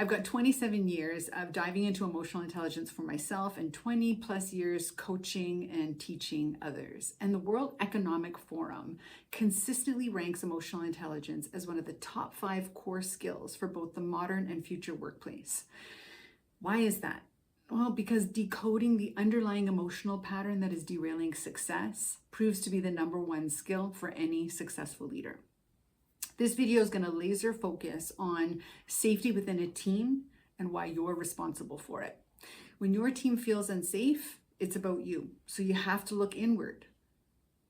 I've got 27 years of diving into emotional intelligence for myself and 20 plus years coaching and teaching others. And the World Economic Forum consistently ranks emotional intelligence as one of the top 5 core skills for both the modern and future workplace. Why is that? Well, because decoding the underlying emotional pattern that is derailing success proves to be the #1 skill for any successful leader. This video is going to laser focus on safety within a team and why you're responsible for it. When your team feels unsafe, it's about you. So you have to look inward.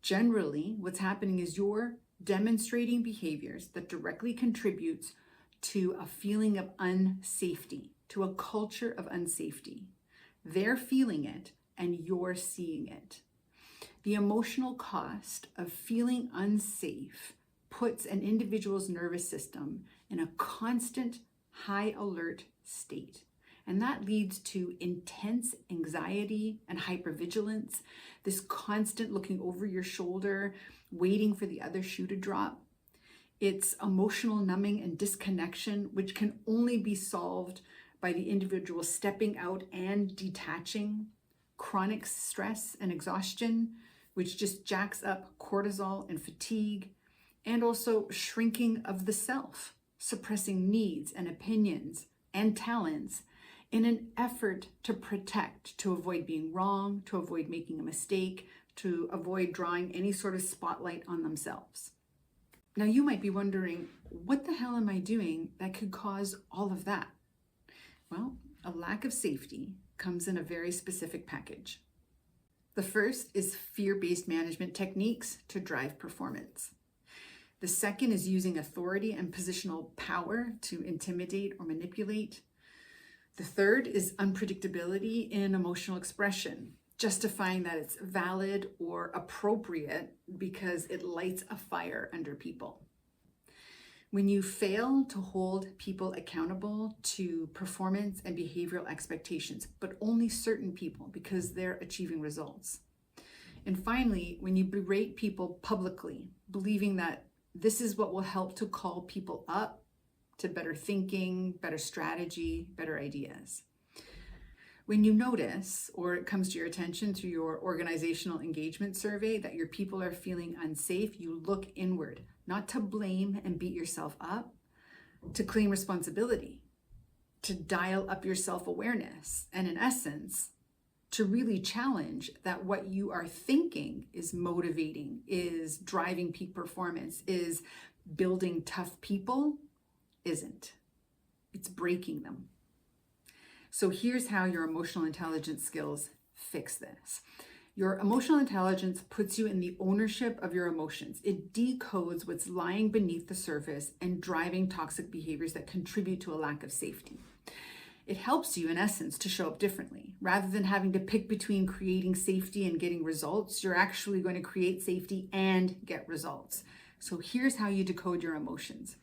Generally, what's happening is you're demonstrating behaviors that directly contributes to a feeling of unsafety, to a culture of unsafety. They're feeling it and you're seeing it. The emotional cost of feeling unsafe puts an individual's nervous system in a constant high alert state. And that leads to intense anxiety and hypervigilance, this constant looking over your shoulder, waiting for the other shoe to drop. It's emotional numbing and disconnection, which can only be solved by the individual stepping out and detaching. Chronic stress and exhaustion, which just jacks up cortisol and fatigue. And also shrinking of the self, suppressing needs and opinions and talents in an effort to protect, to avoid being wrong, to avoid making a mistake, to avoid drawing any sort of spotlight on themselves. Now you might be wondering, what the hell am I doing that could cause all of that? Well, a lack of safety comes in a very specific package. The first is fear-based management techniques to drive performance. The second is using authority and positional power to intimidate or manipulate. The third is unpredictability in emotional expression, justifying that it's valid or appropriate because it lights a fire under people. When you fail to hold people accountable to performance and behavioral expectations, but only certain people because they're achieving results. And finally, when you berate people publicly, believing that this is what will help to call people up to better thinking, better strategy, better ideas. When you notice, or it comes to your attention through your organizational engagement survey, that your people are feeling unsafe, you look inward, not to blame and beat yourself up, to claim responsibility, to dial up your self-awareness, and in essence, to really challenge that what you are thinking is motivating, is driving peak performance, is building tough people, isn't. It's breaking them. So here's how your emotional intelligence skills fix this. Your emotional intelligence puts you in the ownership of your emotions. It decodes what's lying beneath the surface and driving toxic behaviors that contribute to a lack of safety. It helps you, in essence, to show up differently. Rather than having to pick between creating safety and getting results, you're actually going to create safety and get results. So here's how you decode your emotions.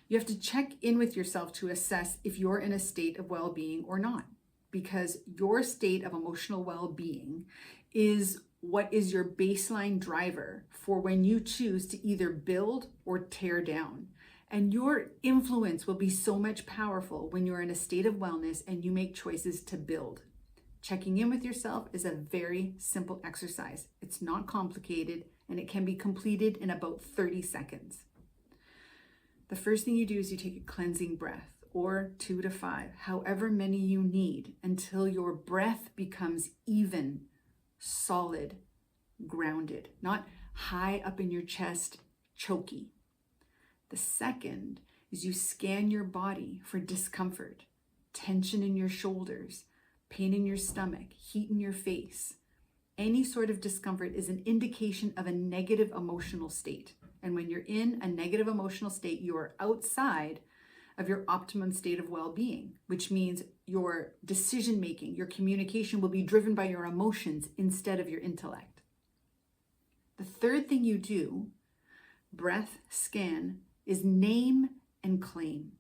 You have to check in with yourself to assess if you're in a state of well-being or not, because your state of emotional well-being is what is your baseline driver for when you choose to either build or tear down. And your influence will be so much powerful when you're in a state of wellness and you make choices to build. Checking in with yourself is a very simple exercise. It's not complicated and it can be completed in about 30 seconds. The first thing you do is you take a cleansing breath, or 2 to 5, however many you need, until your breath becomes even, solid, grounded, not high up in your chest, choky. The second is you scan your body for discomfort, tension in your shoulders, pain in your stomach, heat in your face. Any sort of discomfort is an indication of a negative emotional state. And when you're in a negative emotional state, you are outside of your optimum state of well-being, which means your decision-making, your communication will be driven by your emotions instead of your intellect. The third thing you do, breath, scan, is name and claim.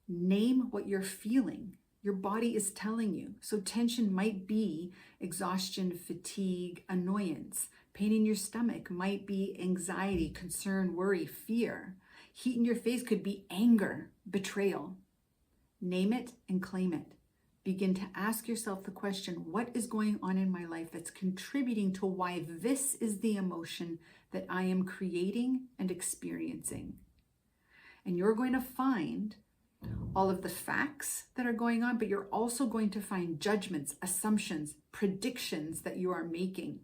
Name what you're feeling. Your body is telling you. So tension might be exhaustion, fatigue, annoyance. Pain in your stomach might be anxiety, concern, worry, fear. Heat in your face could be anger, betrayal. Name it and claim it. Begin to ask yourself the question, what is going on in my life that's contributing to why this is the emotion that I am creating and experiencing? And you're going to find all of the facts that are going on, but you're also going to find judgments, assumptions, predictions that you are making.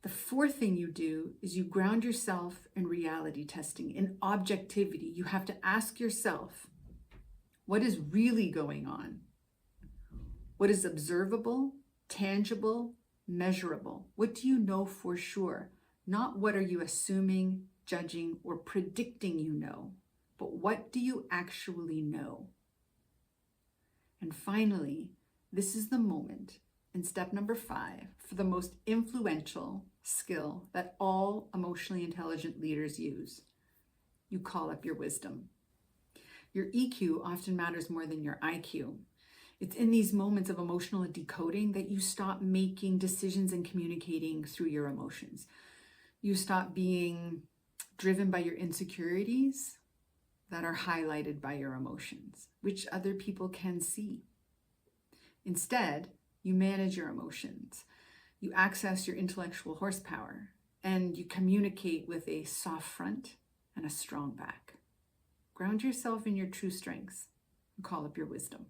The fourth thing you do is you ground yourself in reality testing, in objectivity. You have to ask yourself, what is really going on? What is observable, tangible, measurable? What do you know for sure? Not what are you assuming, judging, or predicting you know, but what do you actually know? And finally, this is the moment in step number 5 for the most influential skill that all emotionally intelligent leaders use. You call up your wisdom. Your EQ often matters more than your IQ. It's in these moments of emotional decoding that you stop making decisions and communicating through your emotions. You stop being driven by your insecurities that are highlighted by your emotions, which other people can see. Instead, you manage your emotions. You access your intellectual horsepower, and you communicate with a soft front and a strong back. Ground yourself in your true strengths and call up your wisdom.